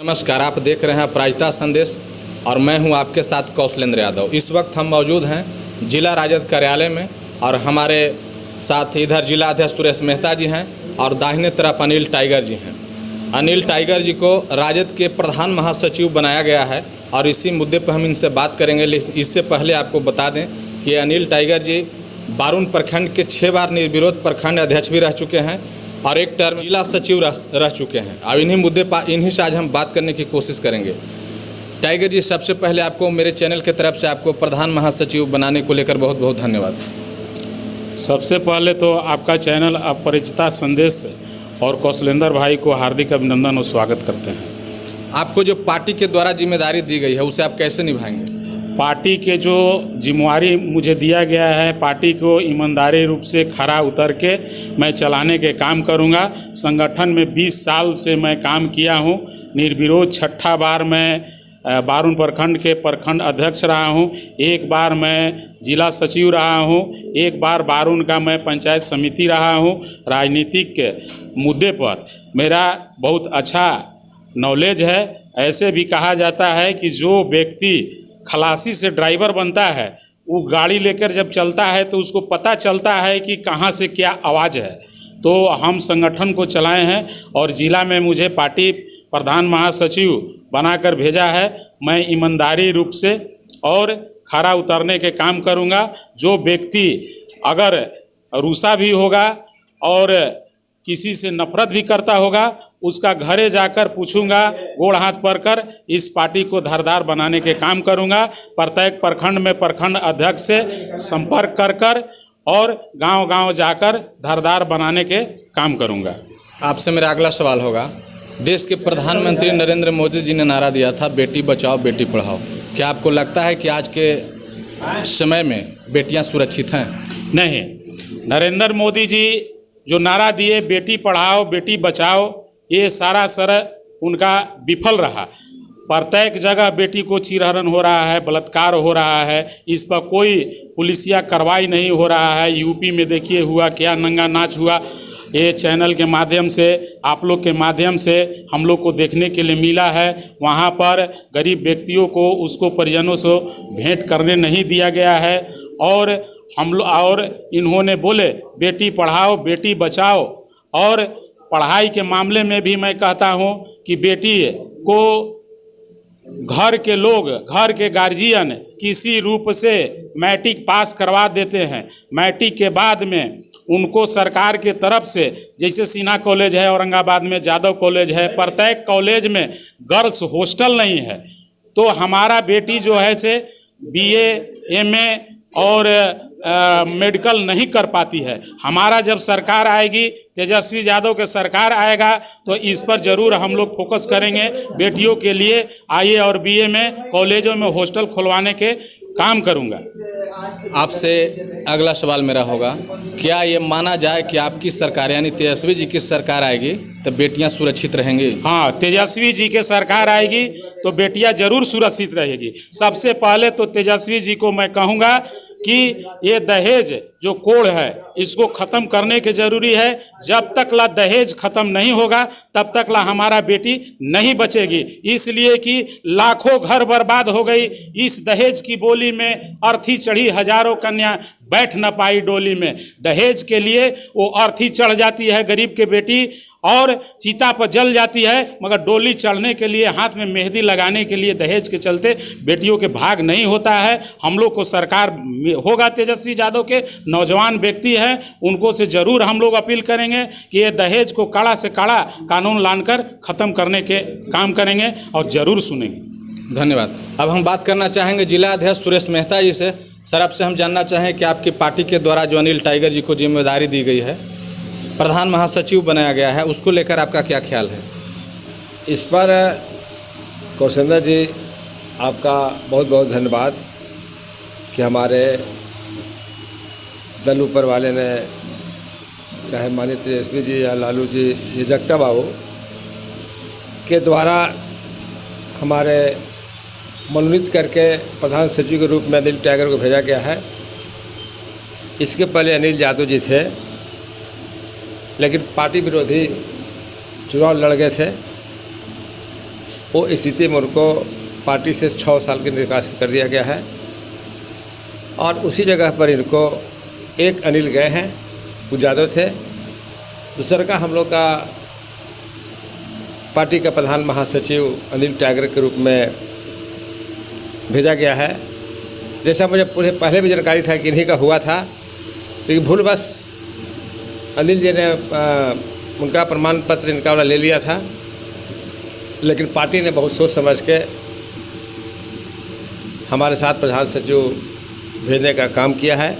नमस्कार, आप देख रहे हैं अपराजिता संदेश और मैं हूं आपके साथ कौशलेंद्र यादव। इस वक्त हम मौजूद हैं जिला राजद कार्यालय में और हमारे साथ इधर जिला अध्यक्ष सुरेश मेहता जी हैं और दाहिने तरफ अनिल टाइगर जी हैं। अनिल टाइगर जी को राजद के प्रधान महासचिव बनाया गया है और इसी मुद्दे पर हम इनसे बात करेंगे। इससे पहले आपको बता दें कि अनिल टाइगर जी बारून प्रखंड के 6 बार निर्विरोध प्रखंड अध्यक्ष भी रह चुके हैं और एक टर्म जिला सचिव रह चुके हैं। अब इन्हीं से आज हम बात करने की कोशिश करेंगे। टाइगर जी, सबसे पहले आपको मेरे चैनल की तरफ से आपको प्रधान महासचिव बनाने को लेकर बहुत बहुत धन्यवाद। सबसे पहले तो आपका चैनल अपरिचिता संदेश और कौशलेंद्र भाई को हार्दिक अभिनंदन और स्वागत करते हैं। आपको जो पार्टी के द्वारा जिम्मेदारी दी गई है उसे आप कैसे निभाएंगे? पार्टी के जो जिम्मेवारी मुझे दिया गया है, पार्टी को ईमानदारी रूप से खरा उतर के मैं चलाने के काम करूंगा। संगठन में 20 साल से मैं काम किया हूं। निर्विरोध 6ठा बार मैं बारून प्रखंड के प्रखंड अध्यक्ष रहा हूं। एक बार मैं जिला सचिव रहा हूं। एक बार बारून का मैं पंचायत समिति रहा हूं। राजनीतिक के मुद्दे पर मेरा बहुत अच्छा नॉलेज है। ऐसे भी कहा जाता है कि जो व्यक्ति खलासी से ड्राइवर बनता है वो गाड़ी लेकर जब चलता है तो उसको पता चलता है कि कहाँ से क्या आवाज़ है। तो हम संगठन को चलाए हैं और जिला में मुझे पार्टी प्रधान महासचिव बनाकर भेजा है। मैं ईमानदारी रूप से और खरा उतरने के काम करूंगा। जो व्यक्ति अगर रूसा भी होगा और किसी से नफरत भी करता होगा उसका घरे जाकर पूछूंगा, गोड़ हाथ पकड़कर इस पार्टी को धारदार बनाने के काम करूंगा। प्रत्येक प्रखंड में प्रखंड अध्यक्ष से संपर्क कर और गांव-गांव जाकर धारदार बनाने के काम करूंगा। आपसे मेरा अगला सवाल होगा, देश के प्रधानमंत्री नरेंद्र मोदी जी ने नारा दिया था बेटी बचाओ बेटी पढ़ाओ। क्या आपको लगता है कि आज के समय में बेटियां सुरक्षित हैं? नहीं, नरेंद्र मोदी जी जो नारा दिए बेटी पढ़ाओ बेटी बचाओ, ये सरासर उनका विफल रहा। प्रत्येक जगह बेटी को चीरहरण हो रहा है, बलात्कार हो रहा है, इस पर कोई पुलिसिया कार्रवाई नहीं हो रहा है। यूपी में देखिए हुआ क्या नंगा नाच हुआ। ये चैनल के माध्यम से, आप लोग के माध्यम से हम लोग को देखने के लिए मिला है। वहाँ पर गरीब व्यक्तियों को उसको परिजनों से भेंट करने नहीं दिया गया है और और इन्होंने बोले बेटी पढ़ाओ बेटी बचाओ। और पढ़ाई के मामले में भी मैं कहता हूँ कि बेटी को घर के लोग, घर के गार्जियन किसी रूप से मैट्रिक पास करवा देते हैं। मैट्रिक के बाद में उनको सरकार के तरफ से, जैसे सिन्हा कॉलेज है औरंगाबाद में, जादव कॉलेज है, प्रत्येक कॉलेज में गर्ल्स हॉस्टल नहीं है। तो हमारा बेटी जो है से BA MA और मेडिकल नहीं कर पाती है। हमारा जब सरकार आएगी, तेजस्वी यादव के सरकार आएगा तो इस पर ज़रूर हम लोग फोकस करेंगे। बेटियों के लिए IA और BA में कॉलेजों में हॉस्टल खुलवाने के काम करूंगा। आपसे अगला सवाल मेरा होगा, क्या ये माना जाए कि आपकी सरकार यानी तेजस्वी जी की सरकार आएगी तो बेटियां सुरक्षित रहेंगी? हाँ, तेजस्वी जी के सरकार आएगी तो बेटियां जरूर सुरक्षित रहेगी। सबसे पहले तो तेजस्वी जी को मैं कहूँगा कि ये दहेज जो कोड है इसको ख़त्म करने के ज़रूरी है। जब तक ला दहेज ख़त्म नहीं होगा तब तक ला हमारा बेटी नहीं बचेगी। इसलिए कि लाखों घर बर्बाद हो गई इस दहेज की बोली में। अर्थी चढ़ी हजारों कन्या बैठ न पाई डोली में। दहेज के लिए वो अर्थी चढ़ जाती है गरीब के बेटी और चीता पर जल जाती है, मगर डोली चढ़ने के लिए, हाथ में मेहंदी लगाने के लिए दहेज के चलते बेटियों के भाग नहीं होता है। हम लोग को सरकार होगा, तेजस्वी यादव के नौजवान व्यक्ति हैं, उनको से ज़रूर हम लोग अपील करेंगे कि ये दहेज को कड़ा से कड़ा कानून लाकर ख़त्म करने के काम करेंगे और ज़रूर सुनेंगे। धन्यवाद। अब हम बात करना चाहेंगे जिला अध्यक्ष सुरेश मेहता जी से। सर, आपसे हम जानना चाहें कि आपकी पार्टी के द्वारा जो अनिल टाइगर जी को जिम्मेदारी दी गई है, प्रधान महासचिव बनाया गया है, उसको लेकर आपका क्या ख्याल है? इस पर कौशलेंद्र जी आपका बहुत बहुत धन्यवाद कि हमारे दल ऊपर वाले ने, चाहे माननीय तेजस्वी जी या लालू जी, ये जगता बाबू के द्वारा हमारे मनोनीत करके प्रधान सचिव के रूप में अनिल टाइगर को भेजा गया है। इसके पहले अनिल यादव जी थे, लेकिन पार्टी विरोधी चुनाव लड़ गए थे। वो स्थिति में उनको पार्टी से 6 साल के निष्कासित कर दिया गया है और उसी जगह पर इनको एक अनिल गए हैं, वो यादव थे। दूसरा का हम लोग का पार्टी का प्रधान महासचिव अनिल टाइगर के रूप में भेजा गया है। जैसा मुझे पहले भी जानकारी था कि इन्हीं का हुआ था, लेकिन भूलवश अनिल जी ने उनका प्रमाण पत्र इनका वाला ले लिया था, लेकिन पार्टी ने बहुत सोच समझ के हमारे साथ प्रधान सचिव भेजने का काम किया है।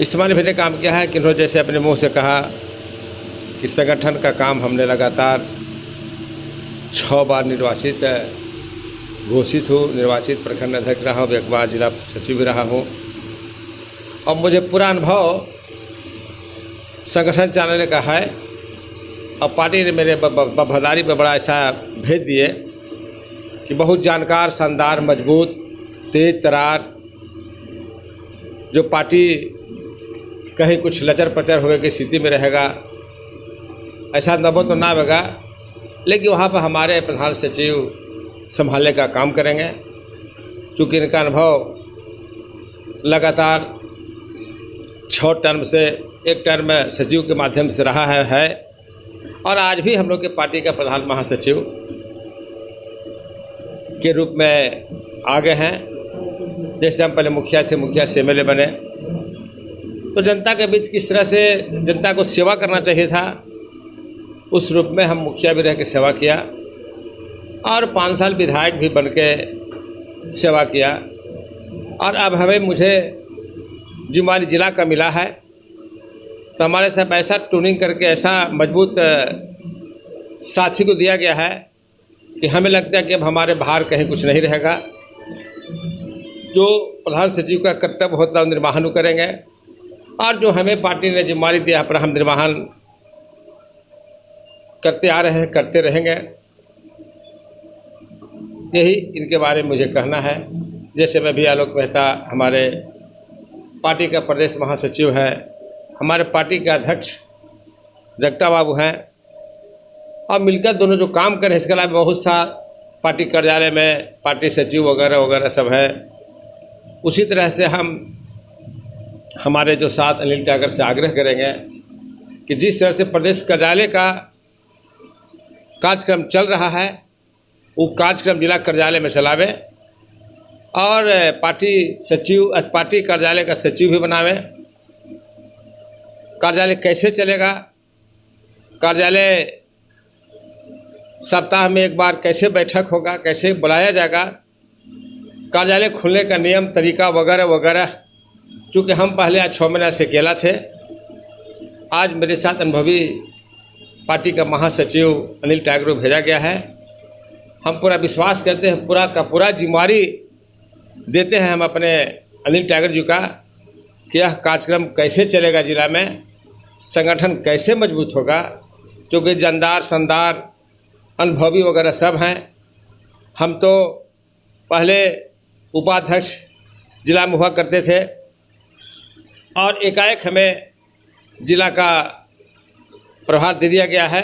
इस माने भेजने का काम किया है कि उन्होंने जैसे अपने मुंह से कहा कि संगठन का काम हमने लगातार 6 बार निर्वाचित घोषित हूँ, निर्वाचित प्रखंड अध्यक्ष रहा हूँ, एक बार जिला सचिव भी रहा हूँ और मुझे पूरा अनुभव संगठन चलाने का है। और पार्टी ने मेरे वफादारी पर बड़ा ऐसा भेज दिए कि बहुत जानकार, शानदार, मजबूत, तेज तरार, जो पार्टी कहीं कुछ लचर पचर होने की स्थिति में रहेगा, ऐसा नबो तो ना होगा, लेकिन वहाँ पर हमारे प्रधान सचिव संभालने का काम करेंगे। चूँकि इनका अनुभव लगातार 6 टर्म से एक टर्म सचिव के माध्यम से रहा है और आज भी हम लोग के पार्टी का प्रधान महासचिव के रूप में आगे हैं। जैसे हम पहले मुखिया थे, मुखिया से एमएलए बने, तो जनता के बीच किस तरह से जनता को सेवा करना चाहिए था, उस रूप में हम मुखिया भी रह के सेवा किया और 5 साल विधायक भी बन के सेवा किया। और अब मुझे जिम्मेदारी जिला का मिला है, तो हमारे साथ ऐसा ट्यूनिंग करके ऐसा मजबूत साथी को दिया गया है कि हमें लगता है कि अब हमारे बाहर कहीं कुछ नहीं रहेगा। जो प्रधान सचिव का कर्तव्य होता है निर्वहन करेंगे और जो हमें पार्टी ने जिम्मेदारी दिया पर हम निर्वहन करते आ रहे हैं, करते रहेंगे। यही इनके बारे में मुझे कहना है। जैसे मैं भी आलोक मेहता हमारे पार्टी का प्रदेश महासचिव है, हमारे पार्टी के अध्यक्ष जगता बाबू हैं और मिलकर दोनों जो काम कर रहे हैं, इसके अलावा बहुत सा पार्टी कार्यालय में पार्टी सचिव वगैरह वगैरह सब है। उसी तरह से हम हमारे जो साथ अनिल टाइगर से आग्रह करेंगे कि जिस तरह से प्रदेश कार्यालय का कार्यक्रम चल रहा है, वो कार्यक्रम जिला कार्यालय में चलावे और पार्टी कार्यालय का सचिव भी बनावे। कार्यालय कैसे चलेगा, कार्यालय सप्ताह में एक बार कैसे बैठक होगा, कैसे बुलाया जाएगा, कार्यालय खुलने का नियम तरीका वगैरह वगैरह। चूँकि हम पहले आज 6 महीना से अकेला थे, आज मेरे साथ अनुभवी पार्टी का महासचिव अनिल टाइगर को भेजा गया है। हम पूरा विश्वास करते हैं, पूरा का पूरा जिम्मेदारी देते हैं हम अपने अनिल टाइगर जी का कि यह कार्यक्रम कैसे चलेगा, जिला में संगठन कैसे मजबूत होगा। क्योंकि जानदार, शानदार, अनुभवी वगैरह सब हैं। हम तो पहले उपाध्यक्ष जिला में हुआ करते थे और एकाएक हमें जिला का प्रभार दे दिया गया है।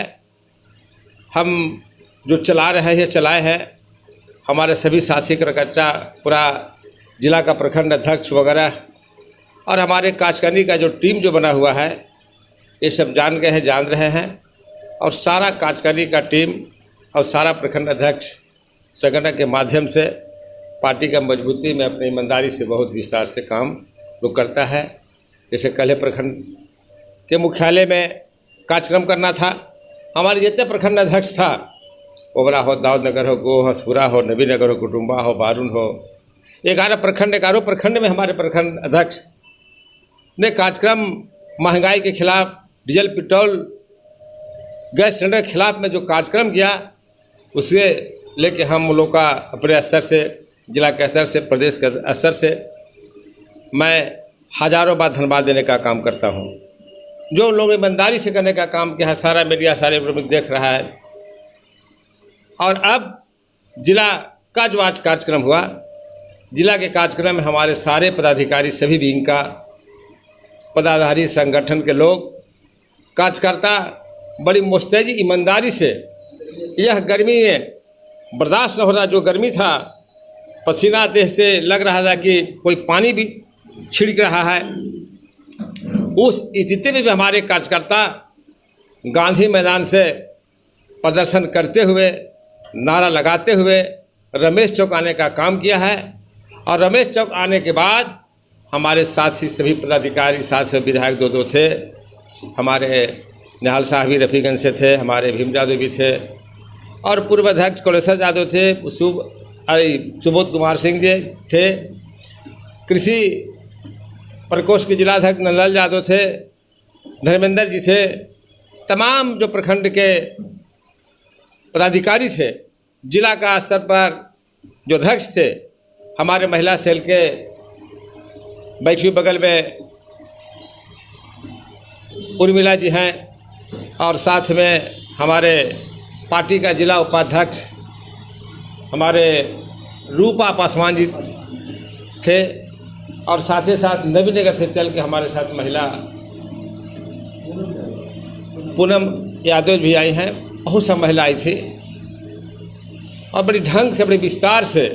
हम जो चला रहे हैं, चलाए हैं, हमारे सभी साथी कार्यकर्ता, पूरा जिला का प्रखंड अध्यक्ष वगैरह और हमारे कार्यकारिणी का जो टीम जो बना हुआ है, ये सब जान गए हैं, जान रहे हैं। और सारा कार्यकारिणी का टीम और सारा प्रखंड अध्यक्ष संगठन के माध्यम से पार्टी का मजबूती में अपनी ईमानदारी से बहुत विस्तार से काम वो करता है। जैसे कल प्रखंड के मुख्यालय में कार्यक्रम करना था, हमारे जितने प्रखंड अध्यक्ष था, ओबरा हो, दाऊद नगर हो, गो हो, सूरा हो, नबी नगर हो, कुटुम्बा हो, बारून हो, 11 प्रखंड में हमारे प्रखंड अध्यक्ष ने कार्यक्रम महंगाई के खिलाफ, डीजल पेट्रोल गैस सिलेंडर के खिलाफ में जो कार्यक्रम किया, उसे लेके हम लोग का अपने स्तर से, जिला के स्तर से, प्रदेश के स्तर से मैं हजारों बार धन्यवाद देने का काम करता हूँ। जो लोग ईमानदारी से करने का काम किया है, सारा मीडिया, सारे प्रमुख देख रहा है। और अब जिला का जो आज कार्यक्रम हुआ, जिला के कार्यक्रम में हमारे सारे पदाधिकारी, सभी विंग का पदाधिकारी, संगठन के लोग, कार्यकर्ता बड़ी मुस्तैदी ईमानदारी से यह गर्मी में बर्दाश्त न हो रहा, जो गर्मी था, पसीना देह से लग रहा था कि कोई पानी भी छिड़क रहा है। उस स्थिति में भी हमारे कार्यकर्ता गांधी मैदान से प्रदर्शन करते हुए, नारा लगाते हुए रमेश चौक आने का काम किया है। और रमेश चौक आने के बाद हमारे साथ ही सभी पदाधिकारी, साथ में विधायक दो थे, हमारे निहाल साहब भी रफ़ीगंज से थे, हमारे भीम यादव भी थे, और पूर्व अध्यक्ष कौलेश्वर यादव थे, सुबोध कुमार सिंह जी थे, कृषि प्रकोष्ठ के जिलाध्यक्ष नंदलाल यादव थे, धर्मेंद्र जी थे, तमाम जो प्रखंड के पदाधिकारी थे, जिला का स्तर पर जो अध्यक्ष थे, हमारे महिला सेल के बैठी बगल में उर्मिला जी हैं, और साथ में हमारे पार्टी का जिला उपाध्यक्ष हमारे रूपा पासवान जी थे, और साथ ही साथ नवीनगर से चल के हमारे साथ महिला पूनम यादव भी आई हैं। बहुत सा महिला आई थी और बड़ी ढंग से, बड़े विस्तार से।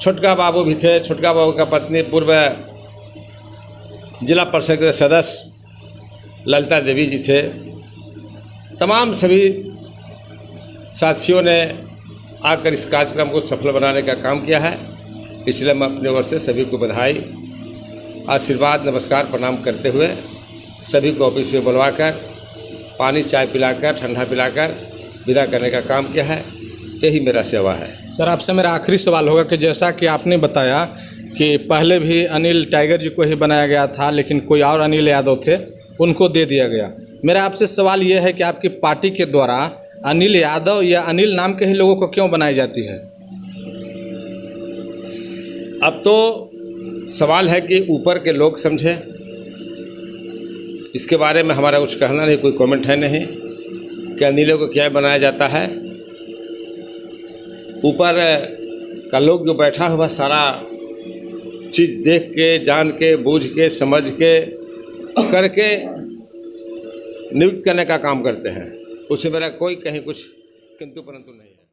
छोटका बाबू भी थे, छोटका बाबू का पत्नी पूर्व जिला परिषद के सदस्य ललिता देवी जी थे। तमाम सभी साथियों ने आकर इस कार्यक्रम को सफल बनाने का काम किया है। इसलिए मैं अपने ओर से सभी को बधाई, आशीर्वाद, नमस्कार, प्रणाम करते हुए सभी को ऑफिस में बुलवाकर पानी चाय पिलाकर, ठंडा पिलाकर विदा करने का काम किया है। यही मेरा सेवा है। सर, आपसे मेरा आखिरी सवाल होगा कि जैसा कि आपने बताया कि पहले भी अनिल टाइगर जी को ही बनाया गया था, लेकिन कोई और अनिल यादव थे, उनको दे दिया गया। मेरा आपसे सवाल ये है कि आपकी पार्टी के द्वारा अनिल यादव या अनिल नाम के ही लोगों को क्यों बनाई जाती है? अब तो सवाल है कि ऊपर के लोग समझे, इसके बारे में हमारा कुछ कहना नहीं, कोई कमेंट है नहीं कि अनिलों को क्या बनाया जाता है। ऊपर का लोग जो बैठा हुआ सारा चीज़ देख के, जान के, बूझ के, समझ के, करके नियुक्त करने का काम करते हैं। उससे मेरा कोई कहीं कुछ किंतु परंतु नहीं है।